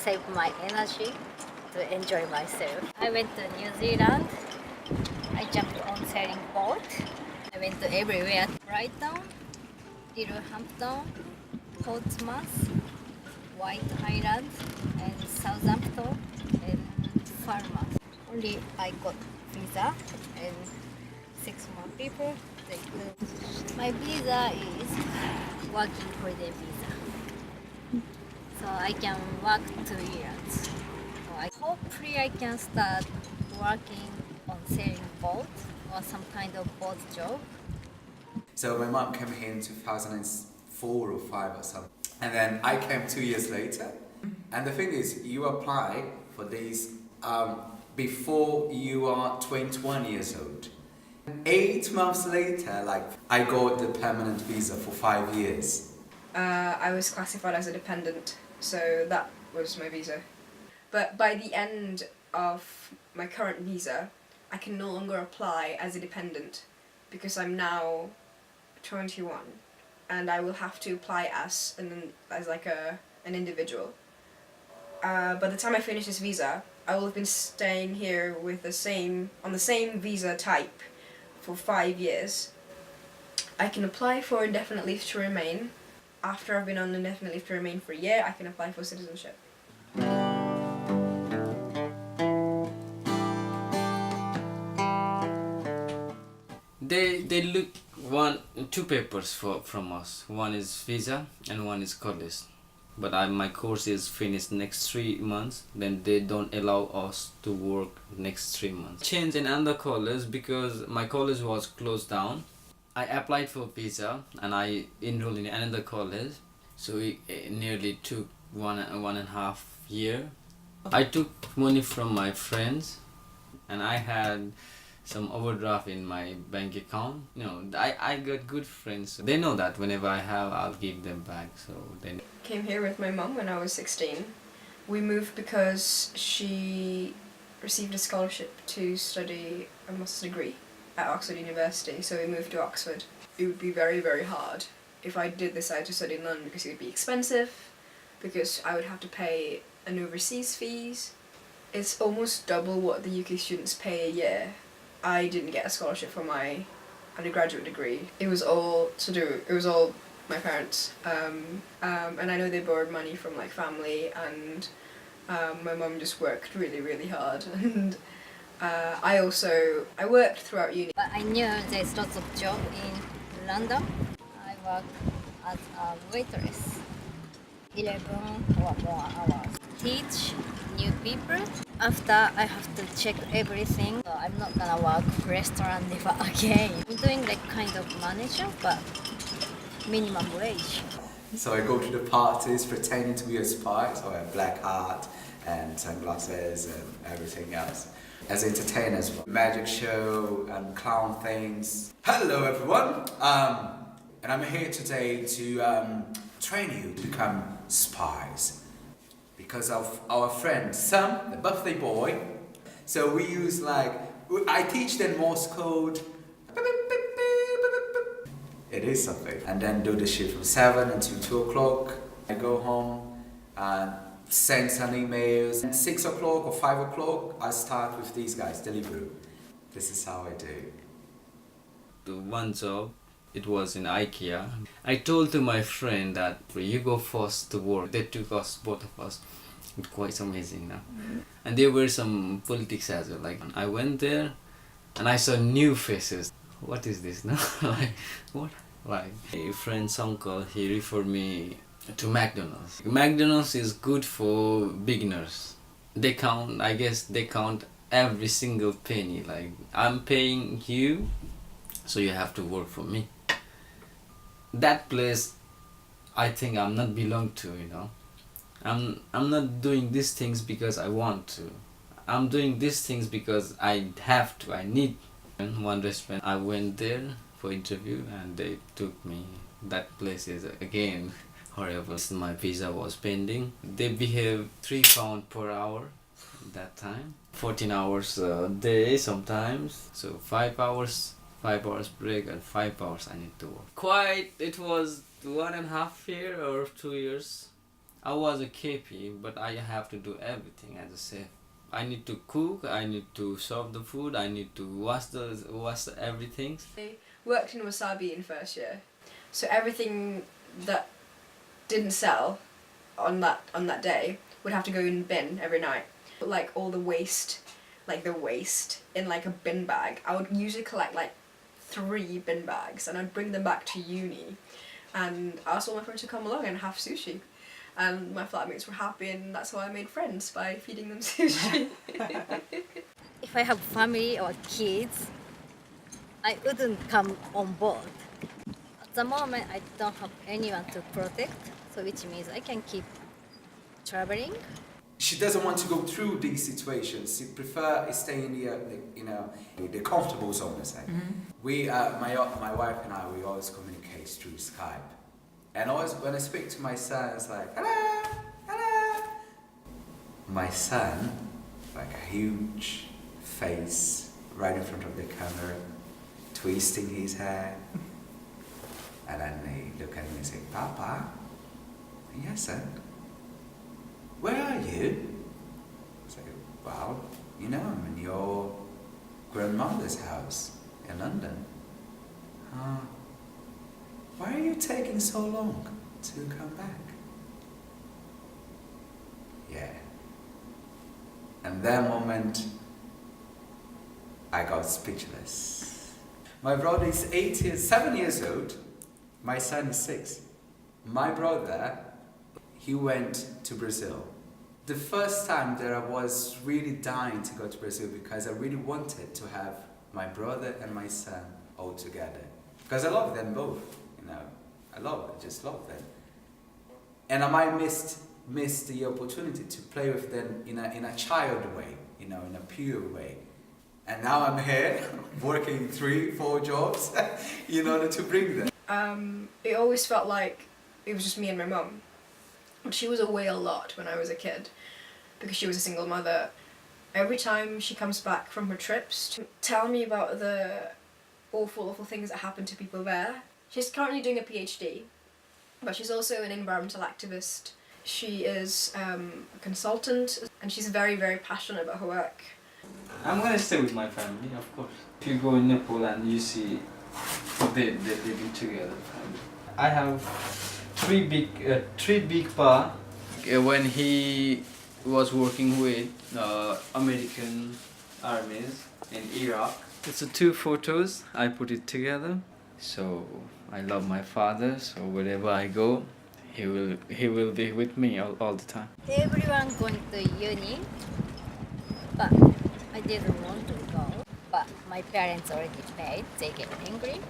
save my energy to enjoy myself. I went to New Zealand. I jumped on sailing boat. I went to everywhere. Brighton, Littlehampton, Portsmouth, White Island, and Southampton, and Falmouth. Only I got visa and 6 more people. They could. My visa is working holiday visa, so I can work 2 years. So hopefully I can start working on sailing boat or some kind of boat job. So my mom came here in 2004 or 5 or something. And then I came 2 years later. And the thing is, you apply for these before you are 21 years old. 8 months later, I got the permanent visa for 5 years. I was classified as a dependent, so that was my visa. But by the end of my current visa, I can no longer apply as a dependent because I'm now 21 and I will have to apply as an individual. By the time I finish this visa, I will have been staying here with on the same visa type for 5 years. I can apply for indefinite leave to remain. After I've been on indefinite leave to remain for a year, I can apply for citizenship. They look two papers from us. One is visa and one is college. But my course is finished next 3 months. Then they don't allow us to work next 3 months. Change in another college because my college was closed down. I applied for visa and I enrolled in another college. So it nearly took one and a half year. I took money from my friends and I had some overdraft in my bank account. I got good friends. They know that whenever I have, I'll give them back. So then Came here with my mum when I was 16. We moved because she received a scholarship to study a master's degree at Oxford University, so we moved to Oxford. It would be very, very hard if I did decide to study in London because it would be expensive, because I would have to pay an overseas fees. It's almost double what the UK students pay a year. I didn't get a scholarship for my undergraduate degree. It was all my parents. And I know they borrowed money from family, and my mum just worked really, really hard. And I worked throughout uni. But I knew there's lots of job in London. I work as a waitress, 11 or more hours. Teach new people. After I have to check everything, so I'm not gonna work restaurant never again. I'm doing kind of manager, but minimum wage. So I go to the parties pretending to be a spy. So I have black hat and sunglasses and everything else. As entertainers, magic show and clown things. Hello everyone, and I'm here today to train you to become spies. Because of our friend Sam, the birthday boy. So we use I teach them Morse code. It is something. And then do the shift from 7 until 2 o'clock. I go home and send some emails. And 6 o'clock or 5 o'clock, I start with these guys, Deliveroo. This is how I do. the one job, it was in IKEA. I told to my friend that you go first to work. They took us, both of us. It's quite amazing now. And there were some politics as well. I went there and I saw new faces. What is this now? What? A friend's uncle, he referred me to McDonald's. McDonald's is good for beginners. I guess they count every single penny. I'm paying you, so you have to work for me. That place, I think I'm not belong to, I'm not doing these things because I want to. I'm doing these things because I have to, I need. In one restaurant, I went there for interview and they took me. That place is again horrible. My visa was pending. They behave £3 per hour that time. 14 hours a day sometimes. So 5 hours break and 5 hours I need to work. It was 1.5 years or 2 years. I was a KP, but I have to do everything as a chef. I need to cook, I need to serve the food, I need to wash everything. I worked in Wasabi in first year, so everything that didn't sell on that day would have to go in the bin every night. Like all the waste, in like a bin bag. I would usually collect like 3 bin bags and I'd bring them back to uni, and I asked all my friends to come along and have sushi. And my flatmates were happy, and that's how I made friends, by feeding them sushi. If I have family or kids, I wouldn't come on board. At the moment, I don't have anyone to protect, so which means I can keep traveling. She doesn't want to go through these situations. She prefers staying in the comfortable zone, let's say. We, my wife and I, we always communicate through Skype. And always when I speak to my son, it's like, hello, hello. My son, like a huge face right in front of the camera, twisting his hair. And then he look at me and say, Papa, yes, son. Where are you? I say, well, I'm in your grandmother's house in London. Why are you taking so long to come back? Yeah. And that moment, I got speechless. My brother is 7 years old. My son is 6. My brother, he went to Brazil. The first time that I was really dying to go to Brazil because I really wanted to have my brother and my son all together. Because I love them both, I just love them. And I might miss the opportunity to play with them in a child way, in a pure way. And now I'm here working 3-4 jobs in order to bring them. It always felt like it was just me and my mum. But she was away a lot when I was a kid because she was a single mother. Every time she comes back from her trips to tell me about the awful things that happen to people there. She's currently doing a PhD, but she's also an environmental activist. She is a consultant, and she's very, very passionate about her work. I'm gonna stay with my family, of course. If you go in Nepal and you see they're living together. I have three big pa. When he was working with American armies in Iraq. It's 2 photos. I put it together. So I love my father. So wherever I go, he will be with me all the time. Everyone going to uni, but I didn't want to go. But my parents already paid. They get angry.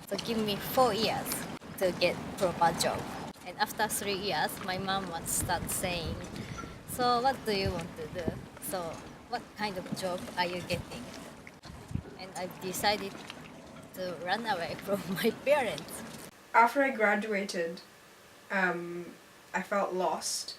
So give me 4 years to get proper job. And after 3 years, my mom would start saying, so what do you want to do? So what kind of job are you getting? And I've decided to run away from my parents. After I graduated, I felt lost.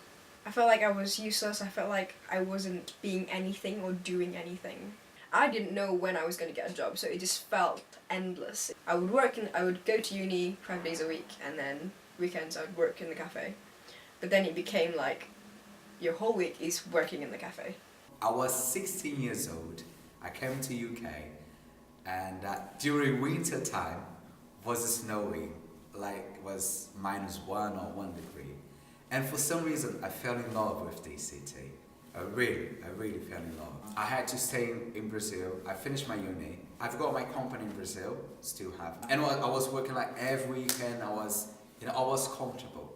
I felt like I was useless. I felt like I wasn't being anything or doing anything. I didn't know when I was going to get a job, so it just felt endless. I would go to uni 5 days a week, and then weekends I would work in the cafe. But then it became like your whole week is working in the cafe. I was 16 years old. I came to UK, and during winter time was snowing, like was -1 or 1 degree. And for some reason I fell in love with this city. I really fell in love. I had to stay in Brazil. I finished my uni. I've got my company in Brazil, still have. And I was working like every weekend. I was comfortable.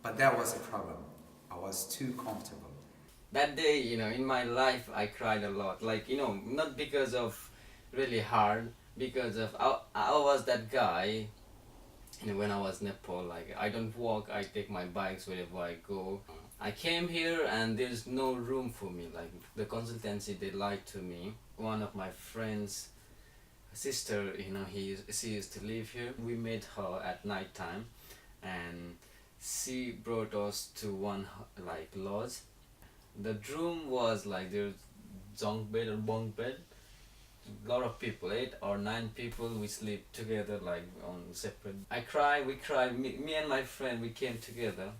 But that was a problem. I was too comfortable. That day, in my life, I cried a lot. Like, not because of really hard, because of I was that guy. When I was in Nepal, like I don't walk, I take my bikes wherever I go. I came here and there's no room for me. Like the consultancy, they lied to me. One of my friends' sister, she used to live here. We met her at night time, and she brought us to one like lodge. The room was like there's bunk bed or bunk bed. A lot of people, 8 or 9 people, we sleep together like on separate. We cried, me and my friend, we came together.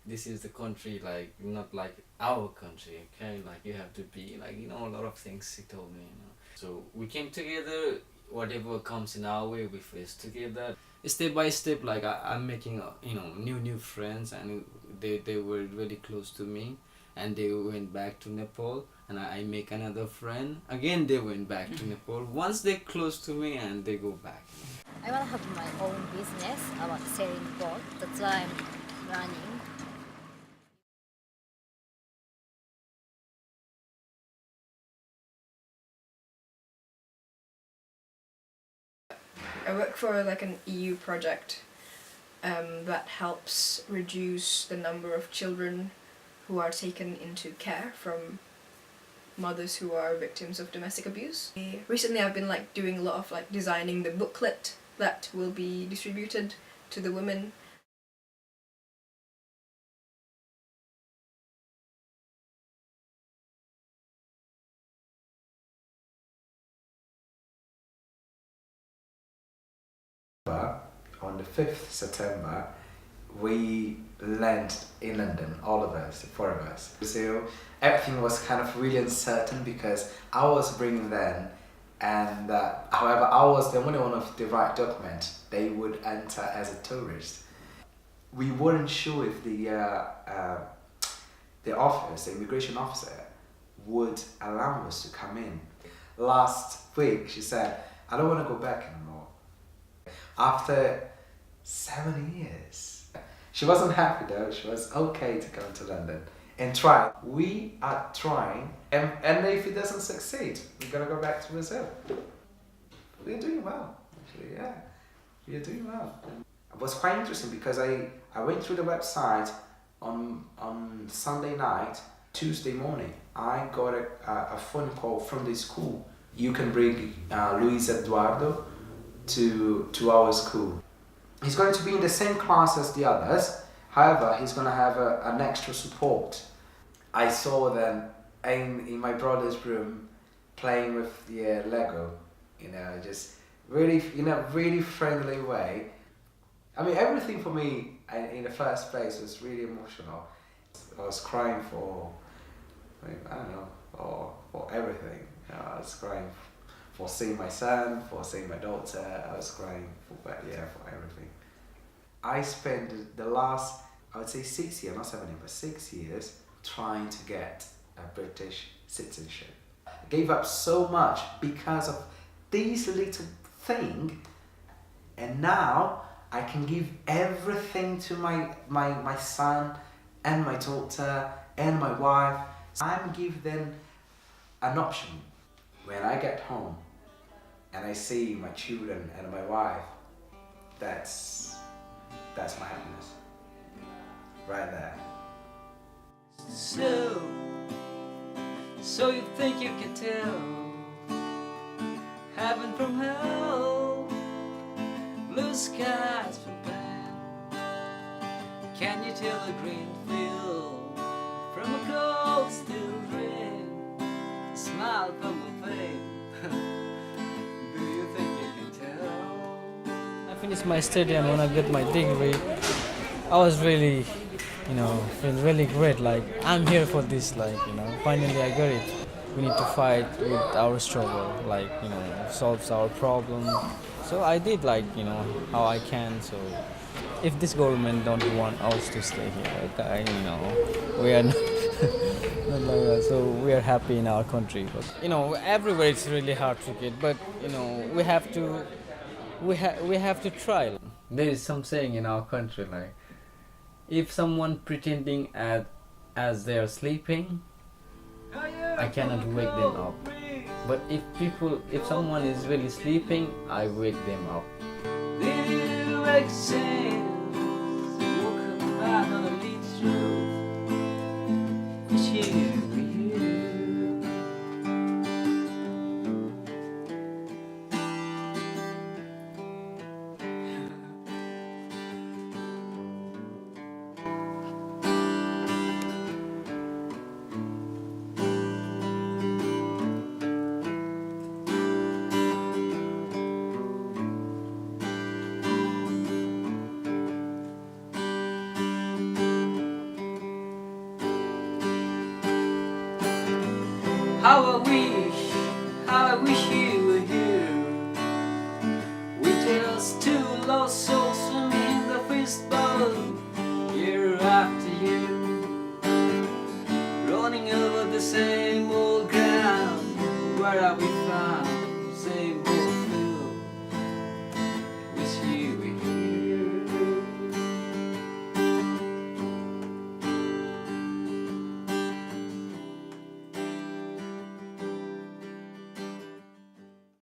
this is the country, like not like our country, okay, like you have to be like, you know, a lot of things he told me, you know. So we came together, whatever comes in our way we face together step by step. Like I'm making you know, new friends, and they were really close to me, and they went back to Nepal, and I make another friend again, they went back to Nepal. Once they close to me and they go back. I want to have my own business about selling boat. That's why I'm running. I work for like an EU project that helps reduce the number of children who are taken into care from mothers who are victims of domestic abuse. Recently I've been like doing a lot of like designing the booklet that will be distributed to the women. But on the 5th September, we landed in London, all of us, the four of us. So everything was kind of really uncertain because I was bringing them, and however I was the only one of the right document. They would enter as a tourist. We weren't sure if the officer, the immigration officer, would allow us to come in. Last week she said, I don't want to go back anymore. After 7 years. She wasn't happy though, she was okay to come to London and try. We are trying, and if it doesn't succeed, we're gonna go back to Brazil. We're doing well, actually, yeah. We're doing well. It was quite interesting because I went through the website on Sunday night. Tuesday morning, I got a phone call from the school. You can bring Luis Eduardo to our school. He's going to be in the same class as the others, however, he's going to have an extra support. I saw them in my brother's room playing with the Lego, you know, just really, in a really friendly way. I mean, everything for me in the first place was really emotional. I was crying for, I don't know, for everything. You know, I was crying for seeing my son, for seeing my daughter. I was crying for everything. I spent the last, I would say 6 years, not 7 years, but 6 years trying to get a British citizenship. I gave up so much because of this little thing, and now I can give everything to my son and my daughter and my wife. I'm give them an option. When I get home and I see my children and my wife, that's my happiness right there. So you think you can tell heaven from hell, blue skies from pain? Can you tell a green field from a cold still rain? A smile from a pain. Do you think you can tell? I finished my study, and when I get my degree, I was really, you know, feel really great. Like, I'm here for this, like, you know, finally I got it. We need to fight with our struggle, like, you know, solves our problem. So I did, like, you know, how I can. So if this government don't want us to stay here, okay, you know, we are not, not like that. So we are happy in our country. But, you know, everywhere it's really hard to get, but, you know, we have to try. There is some saying in our country, like, if someone pretending as they are sleeping, I cannot wake them up. But if someone is really sleeping, I wake them up. how I wish you were here. We're just two lost souls swimming in the fishbowl, year after year, rolling over the same old ground. Where are we from?